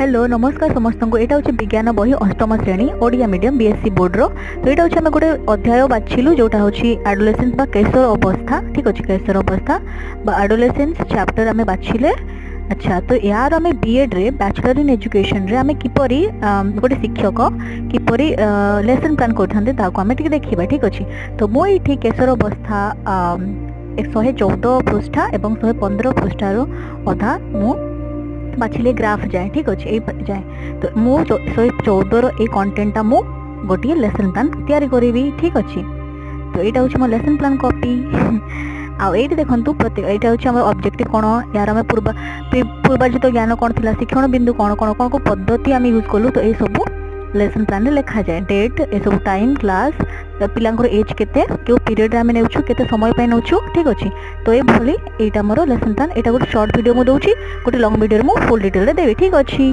Hello नमस्कार समस्त को यहाँ हूँ विज्ञान बही अष्टम श्रेणी ओडिया मीडियम बीएससी बोर्ड रो। तो यहाँ हूँ आम गोटे अध्याय बाछिलु जोटा हूँ एडोलेसेंस बा कैशोर अवस्था। ठीक अच्छे कैशोर अवस्था बा एडोलेसेंस चैप्टर आम बाछिले। अच्छा तो यार आम बीएड रे बैचलर इन एजुकेशन रे आम किपरि गोटे शिक्षक किपरि लेसन प्लान करते देखा। ठीक अच्छे तो मुझे कैशोर अवस्था 114 पृष्ठा एवं 115 पृष्ठार अधा मु बाछिले ग्राफ जाए। ठीक अच्छे ये जाए तो मु 114 ये कंटेंटा मु गोटे लेसन प्लान तैयारी करी। ठीक अच्छे तो यहाँ हूँ मो लेसन प्लान कॉपी आउ ये देखो प्रत्येक यहाँ हूँ आम ऑब्जेक्टिव कौन यार आम पूर्वाजित ज्ञान कौन थी शिक्षण बिंदु कौन कौन कौन को पद्धति आम यूज कलु तो ये सब लेसन प्लान में लिखा जाए। डेट ये सब टाइम क्लास पिलांकर एज केते क्यों पीरियड आम नौ केते समय पे नौ। ठीक अच्छे तो ये भली यहाँ मोर लेसन प्लान यहाँ गोटे शॉर्ट वीडियो मुझे गोटे लॉन्ग वीडियो मु फुल डिटेल देवी। ठीक अच्छे।